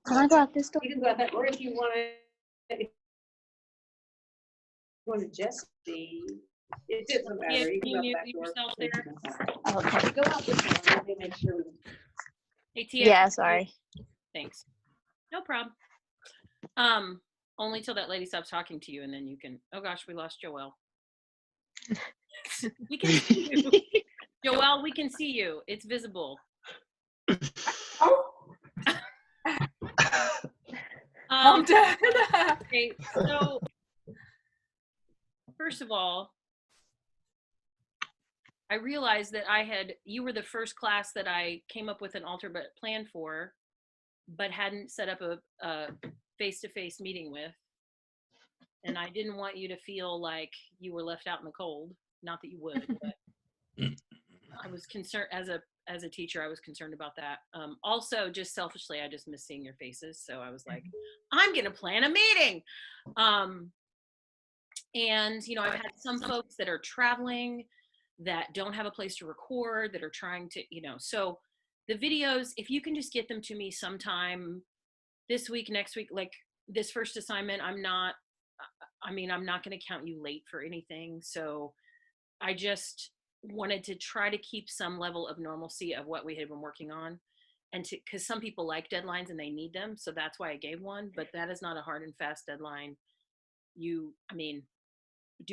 I got this. You can go ahead, or if you want to just see, it doesn't matter. You can go mute back door. yourself there. Okay. Go out this one. Let me make sure. Hey, Tia. Yeah, sorry. Thanks. No problem. Only till that lady stops talking to you, and then you can. Oh gosh, we lost Joelle. We can see you, Joelle. We can see you. It's visible. I'm dead. Okay, so first of all, I realized that you were the first class that I came up with an alternate plan for, but hadn't set up a face-to-face meeting with. And I didn't want you to feel like you were left out in the cold. Not that you would, but I was concerned as a teacher, I was concerned about that. Also, just selfishly, I just miss seeing your faces. So I was like, I'm going to plan a meeting. And, I've had some folks that are traveling that don't have a place to record, that are trying to, so the videos, if you can just get them to me sometime this week, next week, like this first assignment, I'm not going to count you late for anything. So I just wanted to try to keep some level of normalcy of what we had been working on, and because some people like deadlines and they need them. So that's why I gave one, but that is not a hard and fast deadline. Do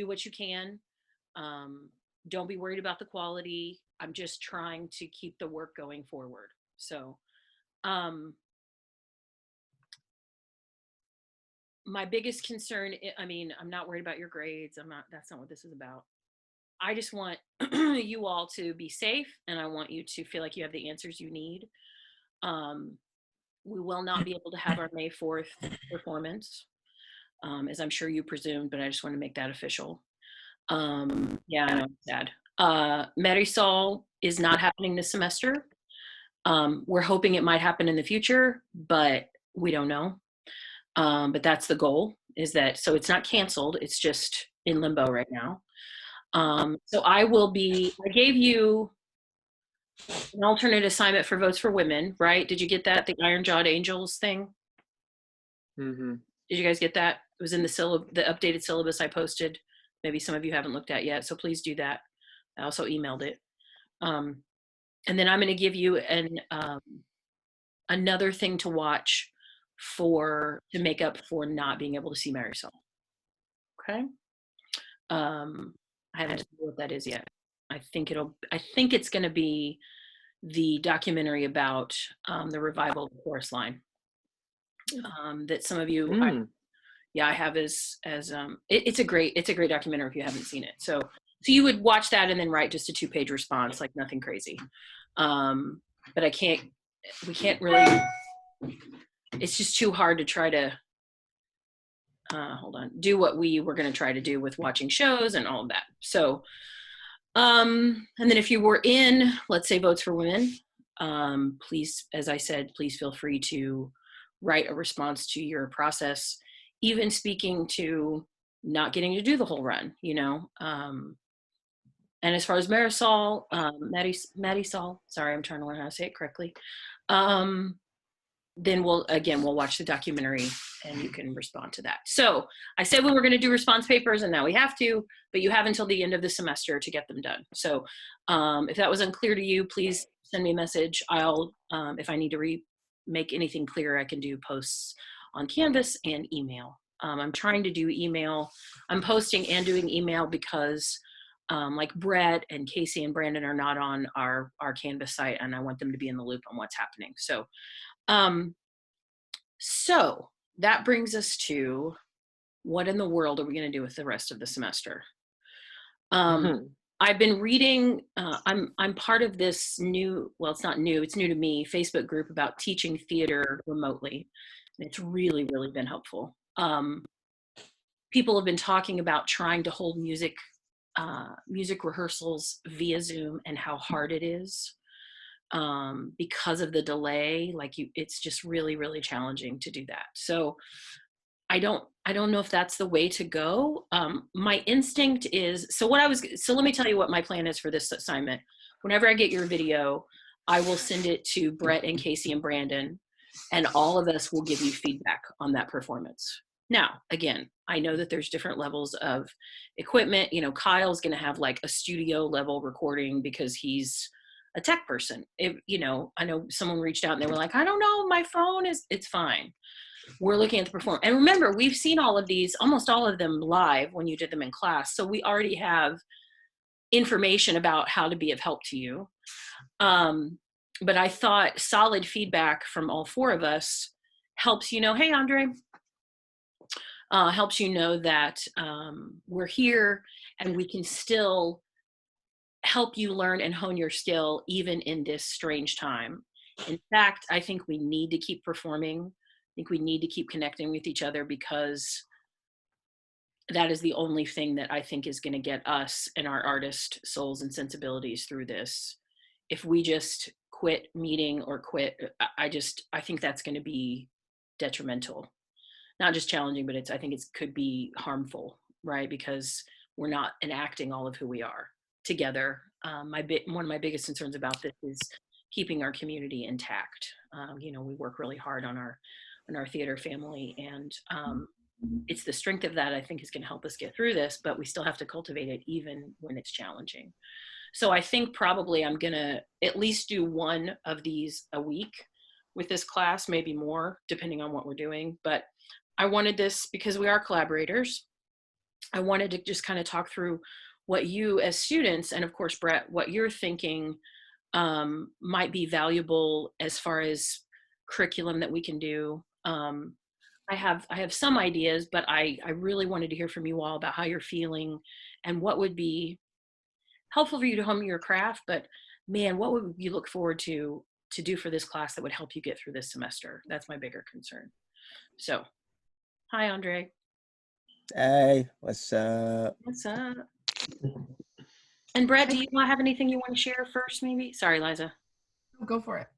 what you can. Don't be worried about the quality. I'm just trying to keep the work going forward. So, my biggest concern, I'm not worried about your grades. That's not what this is about. I just want you all to be safe, and I want you to feel like you have the answers you need. We will not be able to have our May 4th performance, as I'm sure you presumed, but I just want to make that official. Yeah, I know, it's sad. Marisol is not happening this semester. We're hoping it might happen in the future, but we don't know. But that's the goal, so it's not canceled, it's just in limbo right now. So I gave you an alternate assignment for Votes for Women, right? Did you get that? The Iron Jawed Angels thing? Mm-hmm. Did you guys get that? It was in the updated syllabus I posted. Maybe some of you haven't looked at yet, so please do that. I also emailed it. And then I'm going to give you another thing to watch to make up for not being able to see Marisol. Okay. I haven't decided what that is yet. I think it's going to be the documentary about the revival of the chorus line that some of you, I have it's a great documentary if you haven't seen it. So you would watch that and then write just a 2-page response, like nothing crazy. But we can't really, it's just too hard to try to, do what we were going to try to do with watching shows and all of that. So, and then if you were in, let's say, Votes for Women, please, as I said, please feel free to write a response to your process, even speaking to not getting to do the whole run, and as far as Marisol, Marisol, sorry, I'm trying to learn how to say it correctly. Then we'll watch the documentary and you can respond to that. So I said we were going to do response papers and now we have to, but you have until the end of the semester to get them done. So if that was unclear to you, please send me a message. I'll, if I need to make anything clear, I can do posts on Canvas and email. I'm trying to do email. I'm posting and doing email because like Brett and Casey and Brandon are not on our Canvas site, and I want them to be in the loop on what's happening. So that brings us to what in the world are we going to do with the rest of the semester? I've been reading, I'm part of this new, well, it's not new, it's new to me, Facebook group about teaching theater remotely. And it's really, really been helpful. People have been talking about trying to hold music rehearsals via Zoom and how hard it is. Because of the delay, it's just really, really challenging to do that. So I don't know if that's the way to go. My instinct is, so let me tell you what my plan is for this assignment. Whenever I get your video, I will send it to Brett and Casey and Brandon, and all of us will give you feedback on that performance. Now, again, I know that there's different levels of equipment. You know, Kyle's going to have like a studio level recording because he's a tech person. You know, I know someone reached out and they were like, I don't know, my phone it's fine. We're looking at the performance. And remember, we've seen all of these, almost all of them live when you did them in class. So we already have information about how to be of help to you. But I thought solid feedback from all four of us helps you know, hey, Andre, helps you know that we're here and we can still help you learn and hone your skill even in this strange time. In fact, I think we need to keep performing. I think we need to keep connecting with each other because that is the only thing that I think is going to get us and our artist souls and sensibilities through this. If we just quit meeting or quit, I think that's going to be detrimental. Not just challenging, but I think it could be harmful, right? Because we're not enacting all of who we are together. One of my biggest concerns about this is keeping our community intact. You know, we work really hard on our theater family, and it's the strength of that I think is going to help us get through this, but we still have to cultivate it even when it's challenging. So I think probably I'm going to at least do one of these a week with this class, maybe more, depending on what we're doing. But I wanted this because we are collaborators. I wanted to just kind of talk through what you as students, and of course, Brett, what you're thinking might be valuable as far as curriculum that we can do. I have some ideas, but I really wanted to hear from you all about how you're feeling and what would be helpful for you to hone your craft. But man, what would you look forward to do for this class that would help you get through this semester? That's my bigger concern. So, hi, Andre. Hey, what's up? What's up? And Brett, do you not have anything you want to share first, maybe? Sorry, Liza. Go for it.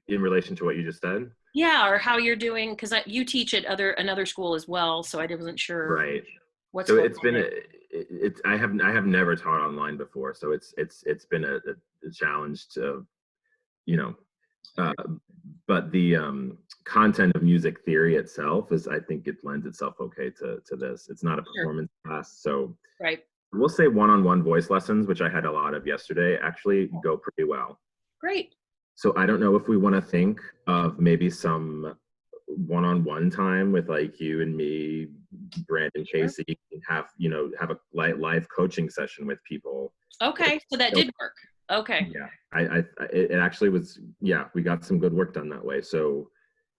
In relation to what you just said? Yeah, or how you're doing, because you teach at another school as well, so I wasn't sure. Right. What's So going it's been on. I have never taught online before, so it's been a challenge to, you know, but the content of music theory itself I think it lends itself okay to this. It's not a performance class, so Right. we'll say one-on-one voice lessons, which I had a lot of yesterday, actually go pretty well. Great. So I don't know if we want to think of maybe some one-on-one time with like you and me, Brandon, Casey, have a live coaching session with people. Okay, so that did work. Okay. Yeah, it actually was. Yeah, we got some good work done that way. So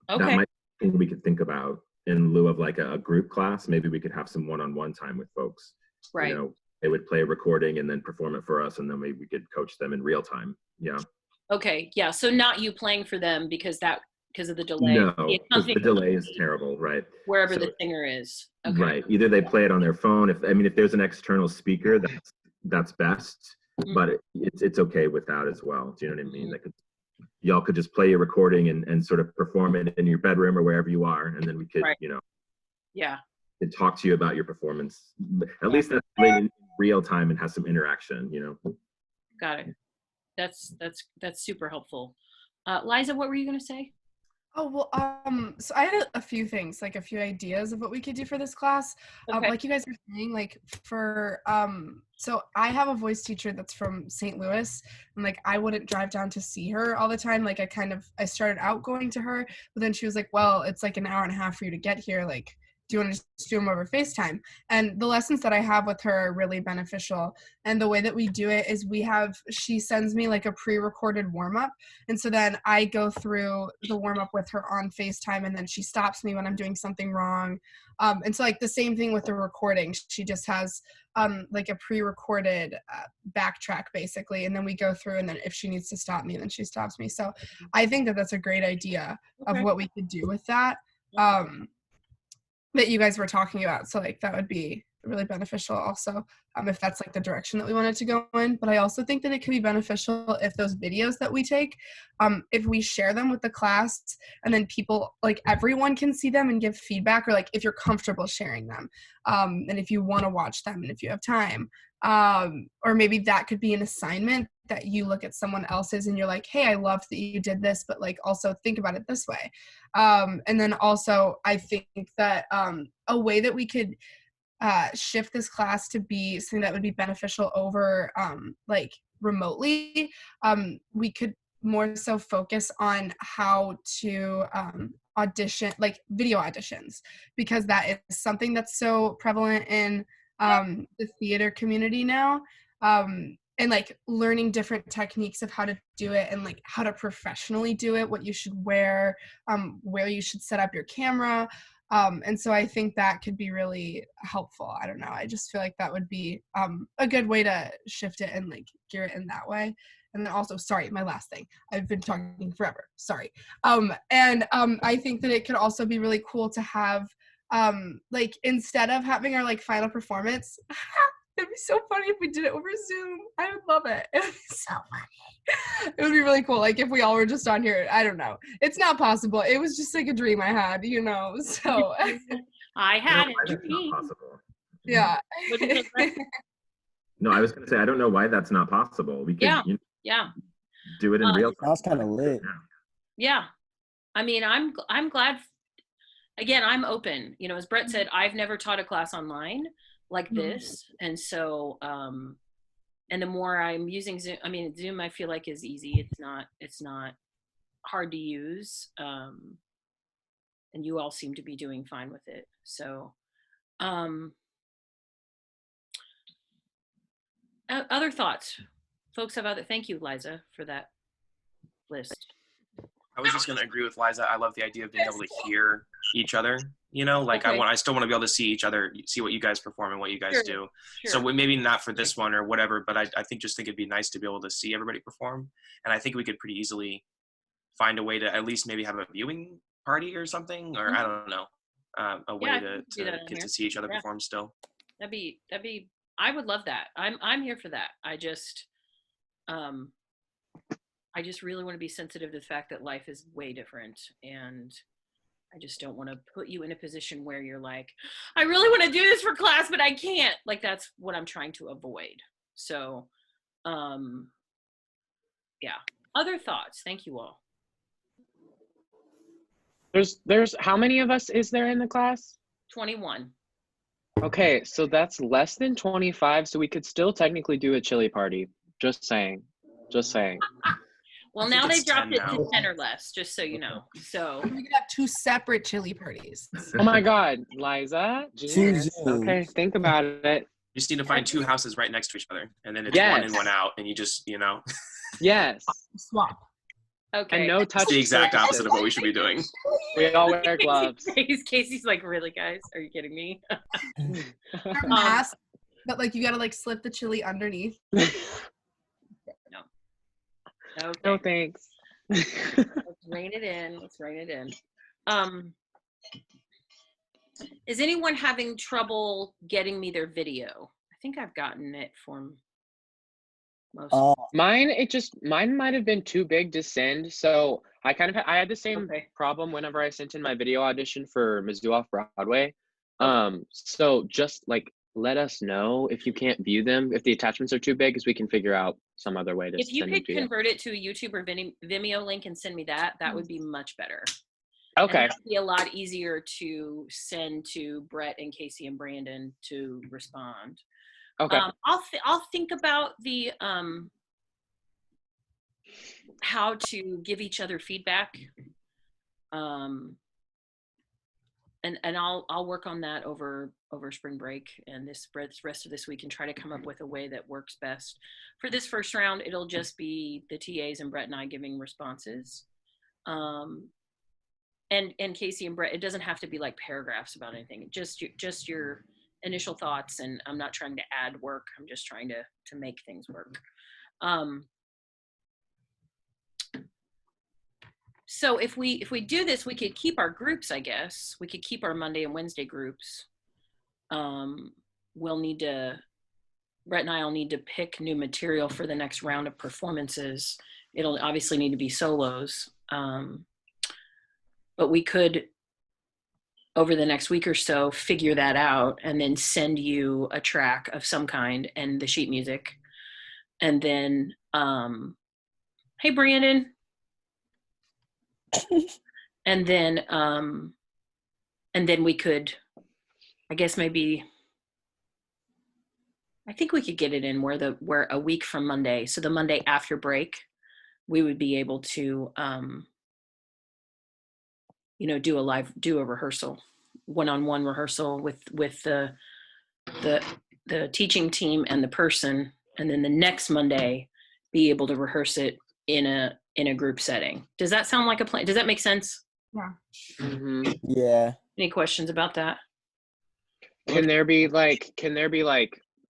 that Okay. might be something we could think about in lieu of like a group class. Maybe we could have some one-on-one time with folks. Right. You know, they would play a recording and then perform it for us, and then maybe we could coach them in real time. Yeah. Okay. Yeah. So not you playing for them because of the delay. No, It's because the something delay is terrible, right? wherever So- the singer is. Okay. Right. Either they play it on their phone. If there's an external speaker, that's best. Mhm. But it's okay without as well. Do you know what I mean? Y'all could just play your recording and sort of perform it in your bedroom or wherever you are, and then we could, Right. you know, Yeah. could talk to you about your performance. At least that's played in real time and has some interaction. You know. Got it. That's super helpful. Liza, what were you going to say? Oh, well, so I had a few things, like a few ideas of what we could do for this class. Okay. Like you guys were saying, like so I have a voice teacher that's from St. Louis, and like I wouldn't drive down to see her all the time. Like I started out going to her, but then she was like, well, it's like an hour and a half for you to get here. Like, do you want to just do them over FaceTime? And the lessons that I have with her are really beneficial. And the way that we do it is she sends me like a pre-recorded warm-up. And so then I go through the warm-up with her on FaceTime, and then she stops me when I'm doing something wrong. And so like the same thing with the recording. She just has like a pre-recorded backtrack basically. And then we go through, and then if she needs to stop me, then she stops me. So I think that that's a great idea of what we could do with that. That you guys were talking about. So like that would be really beneficial also if that's like the direction that we wanted to go in. But I also think that it could be beneficial if those videos that we take, if we share them with the class, and then people, like everyone can see them and give feedback, or like if you're comfortable sharing them, and if you want to watch them and if you have time, or maybe that could be an assignment that you look at someone else's and you're like, hey, I loved that you did this, but like also think about it this way. And then also I think that a way that we could shift this class to be something that would be beneficial over like remotely, we could more so focus on how to audition, like video auditions, because that is something that's so prevalent in the theater community now. And like learning different techniques of how to do it and like how to professionally do it, what you should wear, where you should set up your camera. And so I think that could be really helpful. I don't know. I just feel like that would be a good way to shift it and like gear it in that way. And then also, sorry, my last thing. I've been talking forever. Sorry. I think that it could also be really cool to have like instead of having our like final performance, it'd be so funny if we did it over Zoom. I would love it. It would be so funny. It would be really cool. Like if we all were just on here. I don't know. It's not possible. It was just like a dream I had, you know. So I had why a that's not dream. possible. yeah. What did you say? No, I was going to say I don't know why that's not possible. We could Yeah. do it in real time. Sounds kind of lit. Yeah. I mean, I'm glad. Again, I'm open. You know, as Brett said, I've never taught a class online like this, and so and the more I'm using Zoom, I mean, Zoom I feel like is easy. It's not hard to use, and you all seem to be doing fine with it. So other thoughts, folks have other. Thank you, Liza, for that list. I was just going to agree with Liza. I love the idea of being able to hear each other, you know, like Okay. I still want to be able to see each other, see what you guys perform and what you guys Sure. do. Sure. So maybe not for this one or whatever, but I think it'd be nice to be able to see everybody perform. And I think we could pretty easily find a way to at least maybe have a viewing party or something, or I don't know, a way I to think we can do that on get here. to see each other Yeah. perform still. That'd be I would love that. I'm here for that. I just really want to be sensitive to the fact that life is way different, and I just don't want to put you in a position where you're like, I really want to do this for class, but I can't. Like that's what I'm trying to avoid. So yeah. Other thoughts? Thank you all. There's how many of us is there in the class? 21. Okay, so that's less than 25, so we could still technically do a chili party. Just saying. Just saying. Well, I now think they it's dropped 10 it to now. 10 or less, just so you know. So We could have 2 separate chili parties. Oh my God, Liza. Genius. Zoom. Okay, think about it. You just need to find 2 houses right next to each other, and then it's Yes. one in, one out, and you just, you know, Yes. Swap. okay. And no touch. it's the exact opposite of surfaces. what we should be doing. We all wear gloves. Casey's like, really, guys? Are you kidding me? Or mask, but like you gotta like slip the chili underneath. Okay. No thanks. Let's rein it in. Let's rein it in. Is anyone having trouble getting me their video? I think I've gotten it from most. Mine might have been too big to send. So I had the same Okay. problem whenever I sent in my video audition for Mizzou Off Broadway. So just like let us know if you can't view them, if the attachments are too big, because we can figure out some other way to If you send them could to you. convert it to a YouTube or Vimeo link and send me that would be much better. Okay. And that'd be a lot easier to send to Brett and Casey and Brandon to respond. Okay. I'll think about the how to give each other feedback, and I'll work on that over spring break and this rest of this week and try to come up with a way that works best. For this first round, it'll just be the TAs and Brett and I giving responses. And Casey and Brett, it doesn't have to be like paragraphs about anything. Just your initial thoughts, and I'm not trying to add work. I'm just trying to make things work. So if we do this, we could keep our groups, I guess. We could keep our Monday and Wednesday groups. We'll need to, Brett and I will need to pick new material for the next round of performances. It'll obviously need to be solos. But we could, over the next week or so, figure that out and then send you a track of some kind and the sheet music. And then, hey, Brandon. And then we could, I guess maybe, I think we could get it in where a week from Monday, so the Monday after break, we would be able to, do a rehearsal, one-on-one rehearsal with the teaching team and the person, and then the next Monday be able to rehearse it in a group setting. Does that sound like a plan? Does that make sense? Yeah. Mhm. Yeah. Any questions about that? Can there be like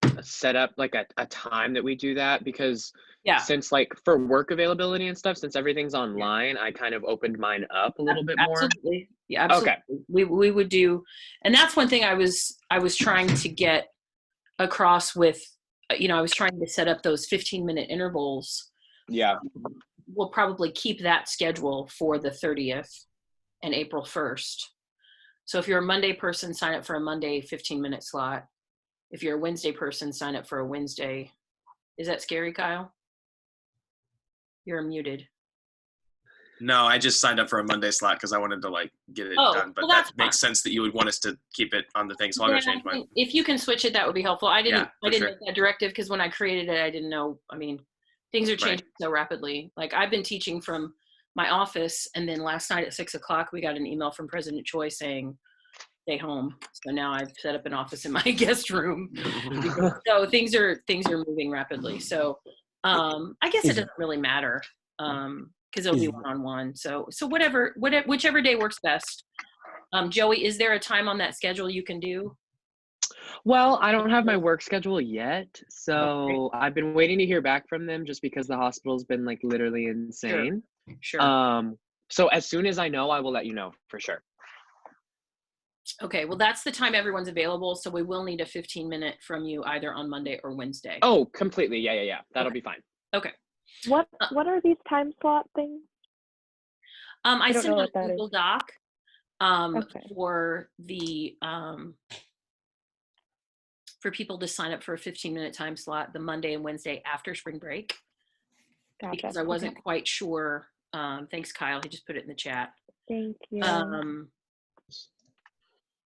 a setup, like a time that we do that? Because Yeah. since like for work availability and stuff, since everything's online, I kind of opened mine up a little bit more. Absolutely. Yeah, absolutely. Okay. We would do, and that's one thing I was trying to get across with, I was trying to set up those 15-minute intervals. Yeah. We'll probably keep that schedule for the 30th and April 1st. So if you're a Monday person, sign up for a Monday 15-minute slot. If you're a Wednesday person, sign up for a Wednesday. Is that scary, Kyle? You're muted. No, I just signed up for a Monday slot because I wanted to like get it Oh, done. But well, that that's makes sense that you would want us to keep it on the thing. So I'm Yeah, gonna change I mine. think if you can switch it, that would be helpful. I didn't for sure. make that directive because when I created it, I didn't know. I mean, things are changing so rapidly. Like I've been teaching from my office, and then last night at 6:00, we got an email from President Choi saying, "Stay home." So now I've set up an office in my guest room. So things are moving rapidly. So I guess it doesn't really matter because it'll be one-on-one. So whichever day works best. Joey, is there a time on that schedule you can do? Well, I don't have my work schedule yet, so I've been waiting to hear back from them just because the hospital's been like literally insane. Sure. So as soon as I know, I will let you know for sure. Okay, well, that's the time everyone's available, so we will need a 15-minute from you either on Monday or Wednesday. Oh, completely. Yeah. That'll be fine. Okay. What are these time slot things? I don't sent know a what that is. Google Doc Okay. for the for people to sign up for a 15-minute time slot the Monday and Wednesday after spring break. Gotcha. Because I wasn't Okay. quite sure. Thanks, Kyle. He just put it in the chat. Thank you.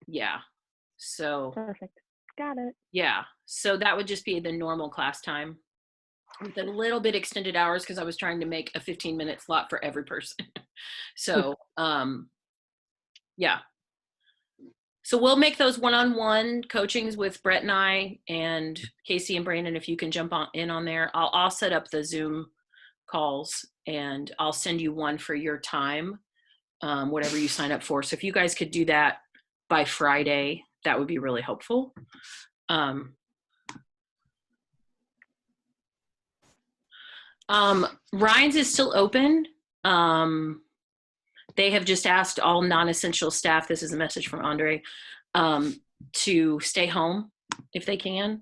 Yeah. So Perfect. Got it. yeah. So that would just be the normal class time with a little bit extended hours because I was trying to make a 15-minute slot for every person. So yeah. So we'll make those one-on-one coachings with Brett and I and Casey and Brandon. If you can jump in on there, I'll set up the Zoom calls and I'll send you one for your time, whatever you sign up for. So if you guys could do that by Friday, that would be really helpful. Ryan's is still open. They have just asked all non-essential staff, this is a message from Andre, to stay home if they can.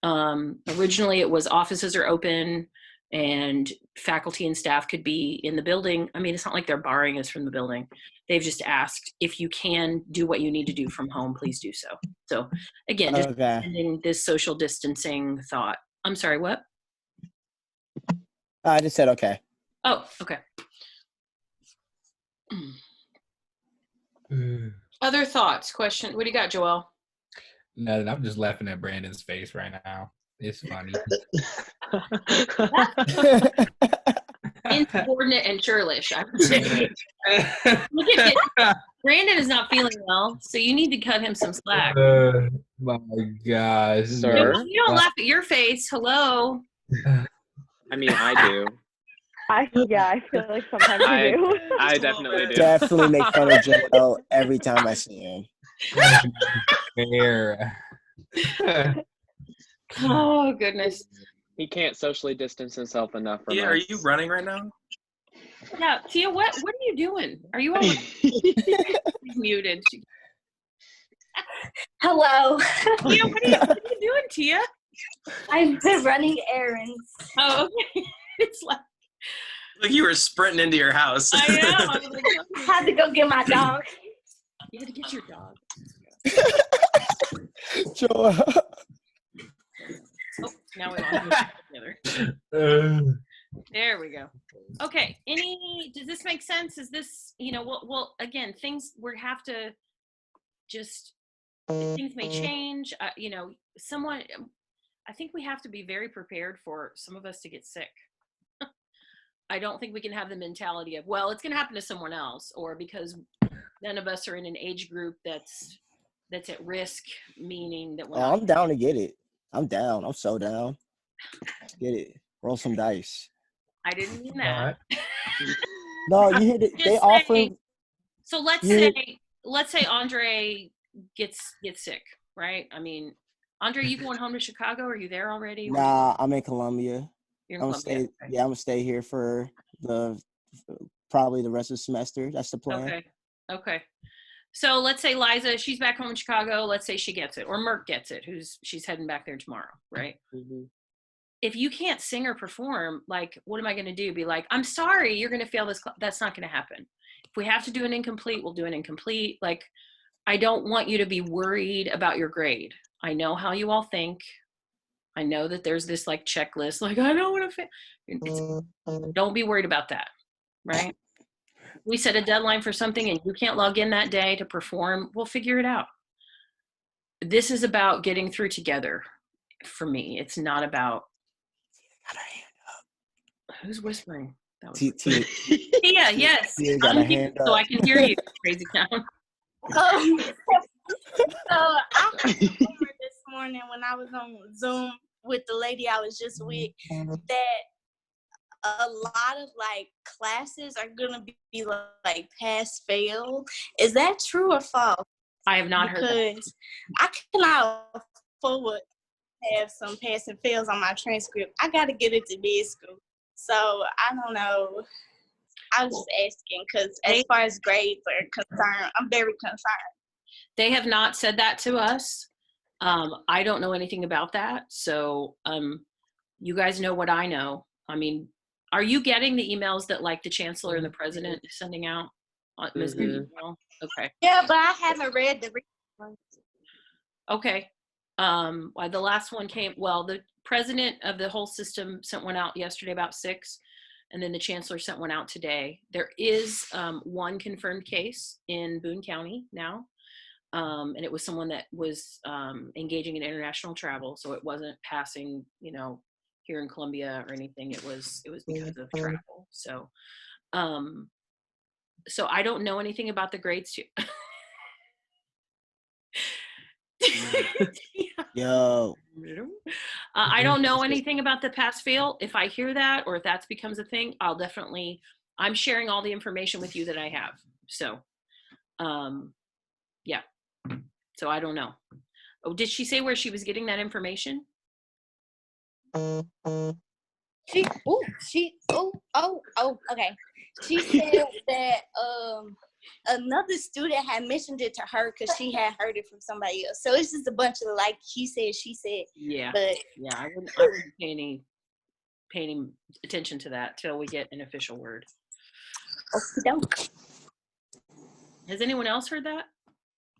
Originally it was offices are open and faculty and staff could be in the building. I mean, it's not like they're barring us from the building. They've just asked if you can do what you need to do from home, please do so. So again, just ending this social distancing thought. I'm sorry, what? I just said okay. Oh, okay. Other thoughts, question? What do you got, Joel? No, I'm just laughing at Brandon's face right now. It's funny. Insubordinate and churlish, I would say. Look at it. Brandon is not feeling well, so you need to cut him some slack. My gosh. Sir? You don't laugh at your face. Hello. I mean, I do. I feel like sometimes you do. I definitely do. Definitely make fun of Joel every time I see him. Fair. Oh, goodness. He can't socially distance himself enough from Yeah, us. are you running right now? Yeah, Tia, what are you doing? Are you all She's muted? Hello. Tia, what are you doing, Tia? I've been running errands. Oh, okay. It's like you were sprinting into your house. I know. I was like, I had to go get my dog. You had to get your dog. Joel. Oh, Now we want to together. There we go. Okay. Does this make sense? Is this, well, again, things we have to just, things may change. I think we have to be very prepared for some of us to get sick. I don't think we can have the mentality of, well, it's going to happen to someone else, or because none of us are in an age group that's at risk, meaning that we're Oh, I'm down to get it. I'm down. I'm so down. Get it. Roll some dice. I didn't mean that. No, you hear it. They offer. So let's say Andre gets sick, right? I mean, Andre, you going home to Chicago? Are you there already? Nah, I'm in Columbia. You're in Columbia. I'm gonna stay here for probably the rest of the semester. That's the plan. Okay. So let's say Liza, she's back home in Chicago. Let's say she gets it, or Merck gets it, she's heading back there tomorrow, right? Mm-hmm. If you can't sing or perform, like, what am I going to do? Be like, I'm sorry, you're going to fail this. That's not going to happen. If we have to do an incomplete, we'll do an incomplete. Like, I don't want you to be worried about your grade. I know how you all think. I know that there's this like checklist, like, I don't want to fail. Don't be worried about that, right? We set a deadline for something and you can't log in that day to perform, we'll figure it out. This is about getting through together for me. It's not about, who's whispering? That was Tia, yes. Unmute so I can hear you, Crazy Town. So I remember this morning when I was on Zoom with the lady I was just with that a lot of like classes are gonna be like pass fail. Is that true or false? I have not heard that. Because I cannot afford to have some pass and fails on my transcript. I got to get into med school, so I don't know. I was just asking because as far as grades are concerned, I'm very concerned. They have not said that to us. I don't know anything about that. So you guys know what I know. I mean, are you getting the emails that like the chancellor and the president is sending out? Email? Okay. Yeah, but I haven't read the ones. Okay. The last one came, the president of the whole system sent one out yesterday about 6, and then the chancellor sent one out today. There is one confirmed case in Boone County now. And it was someone that was engaging in international travel, so it wasn't passing, here in Columbia or anything. It was because of travel. So, so I don't know anything about the grades too. Yo. I don't know anything about the pass fail. If I hear that or if that becomes a thing, I'm sharing all the information with you that I have. So, yeah. So I don't know. Oh, did she say where she was getting that information? Okay. She said that another student had mentioned it to her because she had heard it from somebody else. So it's just a bunch of like he said, she said. Yeah. But yeah, I wouldn't pay any attention to that till we get an official word. Okey-doke. Has anyone else heard that?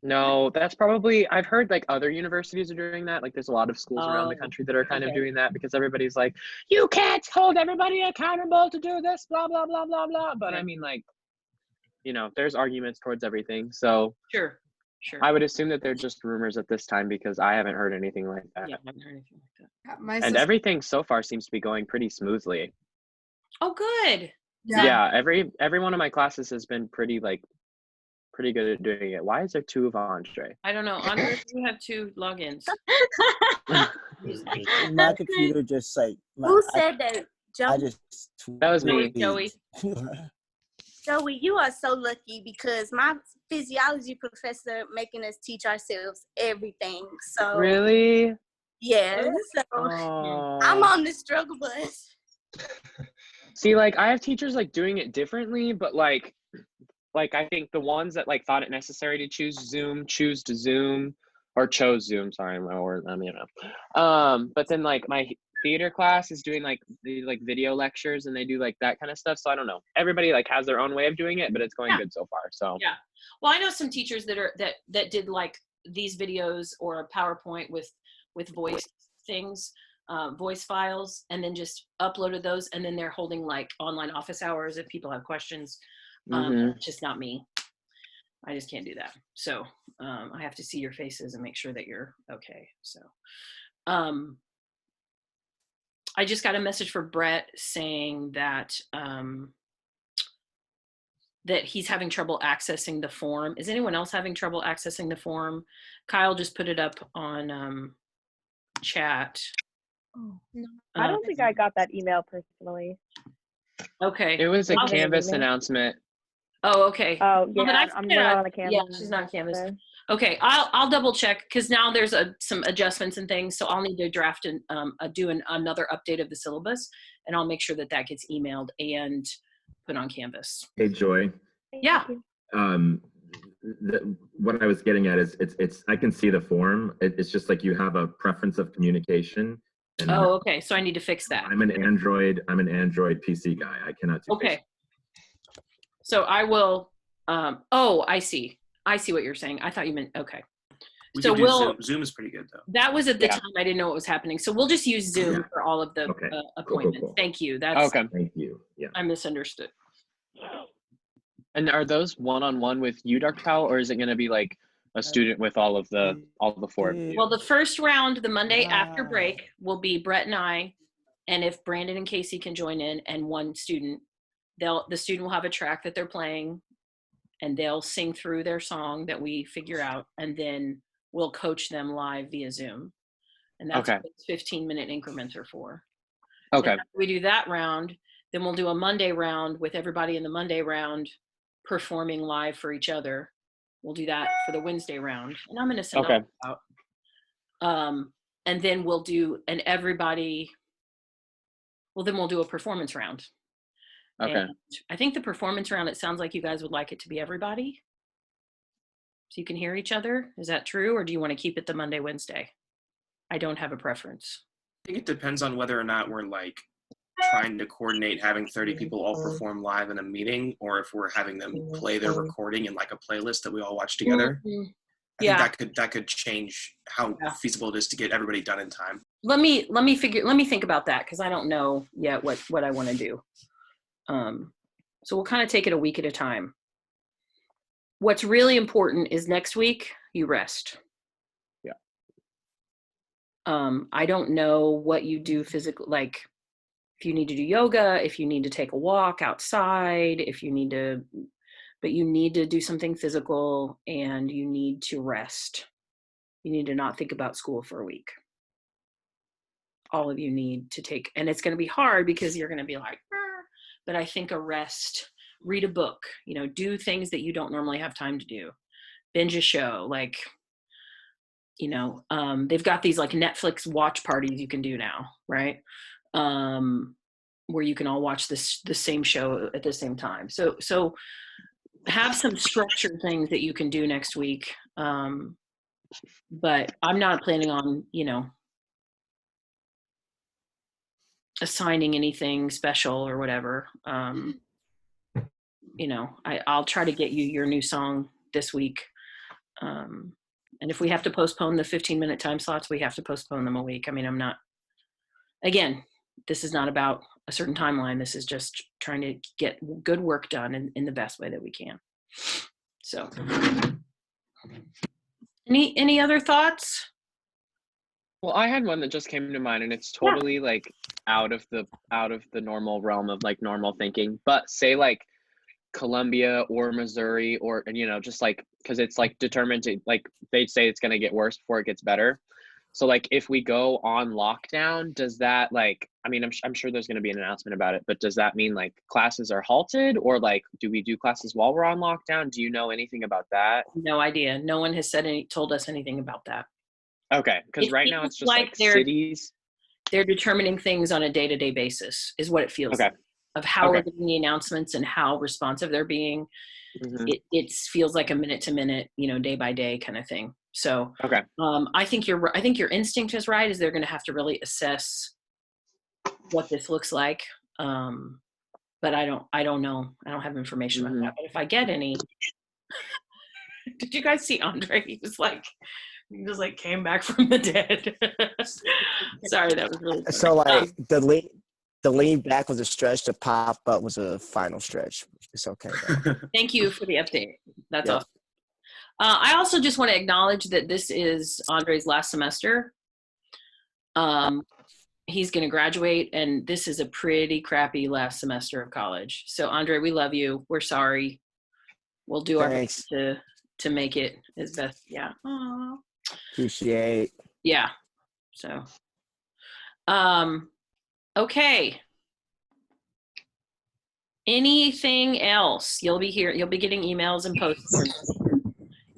No, that's probably, I've heard like other universities are doing that. Like there's a lot of schools around the country that are kind of doing that because everybody's like, you can't hold everybody accountable to do this, blah, blah, blah, blah, blah. But I mean, like, there's arguments towards everything. So Sure. I would assume that they're just rumors at this time because I haven't heard anything like that. Yeah, I haven't heard anything like My And everything so far seems to be going pretty smoothly. Oh, good. Yeah, every one of my classes has been pretty good at doing it. Why is there 2 of Andre? I don't know. Andre, you have 2 logins. My computer just like. Who said that? Joey? That was me. Joey. Joey, you are so lucky because my physiology professor making us teach ourselves everything. So Really? yeah. So I'm on the struggle bus. See, like I have teachers like doing it differently, but like I think the ones that like thought it necessary to choose Zoom chose Zoom. Sorry, my word. But then like my theater class is doing like the video lectures and they do like that kind of stuff. So I don't know. Everybody like has their own way of doing it, but it's going good so far. So yeah. Well, I know some teachers that did like these videos or a PowerPoint with voice things. voice files and then just uploaded those, and then they're holding like online office hours if people have questions. It's just not me. I just can't do that. So I have to see your faces and make sure that you're okay. So I just got a message for Brett saying that that he's having trouble accessing the form. Is anyone else having trouble accessing the form? Kyle just put it up on chat. I don't think I got that email personally. Okay. It was a I'll- Canvas announcement. Oh, okay. Oh, Well, then yeah, I I'm figured not out- on the Canvas. Yeah, she's not on Canvas. so- Okay, I'll double check because now there's some adjustments and things. So I'll need to draft and another update of the syllabus, and I'll make sure that that gets emailed and put on Canvas. Hey, Joy. Thank Yeah. you. What I was getting at is it's I can see the form. It's just like you have a preference of communication. And Oh, okay. So I need to fix that. I'm an Android PC guy. I cannot do Okay. So I will. Oh, I see. I see what you're saying. I thought you meant okay. We So could do we'll. Zoom. Zoom is pretty good though. That was at the Yeah. time I didn't know what was happening. So we'll just use Zoom Yeah. for all of the Okay. appointments. Cool. Thank you. That's Okay. Thank you. Yeah. I misunderstood. And are those one-on-one with you, Dr. Powell, or is it going to be like a student with all the four of you? Well, the first round, the Monday after break, will be Brett and I, and if Brandon and Casey can join in, and one student, the student will have a track that they're playing, and they'll sing through their song that we figure out, and then we'll coach them live via Zoom, and that's Okay. what those 15-minute increments are for. Okay. Then after we do that round, then we'll do a Monday round with everybody in the Monday round performing live for each other. We'll do that for the Wednesday round, and I'm going to send Okay. all that out. And then we'll do then we'll do a performance round. Okay. And I think the performance round, it sounds like you guys would like it to be everybody, so you can hear each other. Is that true, or do you want to keep it the Monday, Wednesday? I don't have a preference. I think it depends on whether or not we're like trying to coordinate having 30 people all perform live in a meeting, or if we're having them play their recording in like a playlist that we all watch together. Mhm. I Yeah. think that could change how feasible it is to get everybody done in time. Let me think about that, because I don't know yet what I want to do. So we'll kind of take it a week at a time. What's really important is next week you rest. Yeah. I don't know what you do physically, like if you need to do yoga, if you need to take a walk outside, but you need to do something physical, and you need to rest. You need to not think about school for a week. All of you need to take, and it's going to be hard because you're going to be like, but I think a rest, read a book, do things that you don't normally have time to do, binge a show, like, they've got these like Netflix watch parties you can do now, right? Where you can all watch the same show at the same time. So have some structured things that you can do next week. But I'm not planning on, assigning anything special or whatever. I'll try to get you your new song this week. And if we have to postpone the 15-minute time slots, we have to postpone them a week. I mean, this is not about a certain timeline. This is just trying to get good work done in the best way that we can. So any other thoughts? Well, I had one that just came to mind, and it's totally like out of the normal realm of like normal thinking. But say like Columbia or Missouri, or just like, because it's like determined to, like, they say it's going to get worse before it gets better. So like if we go on lockdown, does that like, I mean, I'm sure there's going to be an announcement about it, but does that mean like classes are halted, or like do we do classes while we're on lockdown? Do you know anything about that? No idea. No one has told us anything about that. Okay, because It right now feels it's just like like they're- cities. They're determining things on a day-to-day basis is what it feels Okay. like, of how Okay. we're getting the announcements and how responsive they're being. Mhm. It feels like a minute to minute, day by day kind of thing. So Okay. I think your instinct is right, is they're going to have to really assess what this looks like. But I don't know. I don't have information about that. But if I get any, did you guys see Andre? He was like He just like came back from the dead. Sorry, that was really funny. So like the lean back was a stretch, the pop up was a final stretch. It's okay though. Thank you for the update. That's Yep. awesome. I also just want to acknowledge that this is Andre's last semester. He's going to graduate, and this is a pretty crappy last semester of college. So Andre, we love you. We're sorry. We'll do our Thanks. best to make it as best. Yeah. Aww. Appreciate. Yeah. So, okay. Anything else? You'll be here. You'll be getting emails and posts.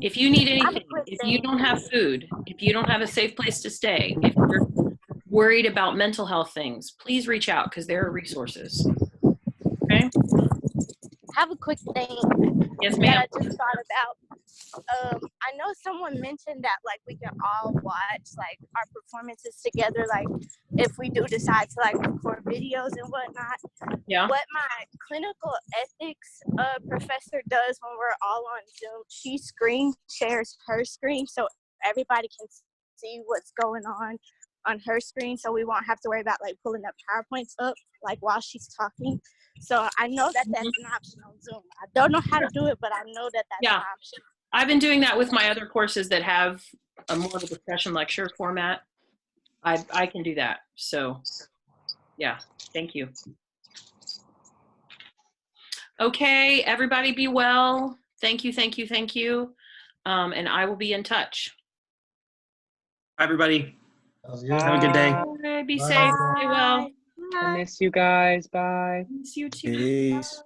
If you need anything, if you don't have food, if you don't have a safe place to stay, if you're worried about mental health things, please reach out because there are resources. Okay? Have a quick thing Yes, that ma'am. I just thought about. I know someone mentioned that like we can all watch like our performances together, like if we do decide to like record videos and whatnot. Yeah. What my clinical ethics professor does when we're all on Zoom, she screen shares her screen so everybody can see what's going on her screen, so we won't have to worry about like pulling up PowerPoints up like while she's talking. So I know that that's an option on Zoom. I don't know how to do it, but I know that that's Yeah. an option. I've been doing that with my other courses that have a more of a discussion lecture format. I can do that. So yeah, thank you. Okay, everybody be well. Thank you, thank you, thank you. And I will be in touch. Bye, everybody. Have a good day. Bye, be safe, stay well. I miss you guys. Bye. Miss you too. Peace.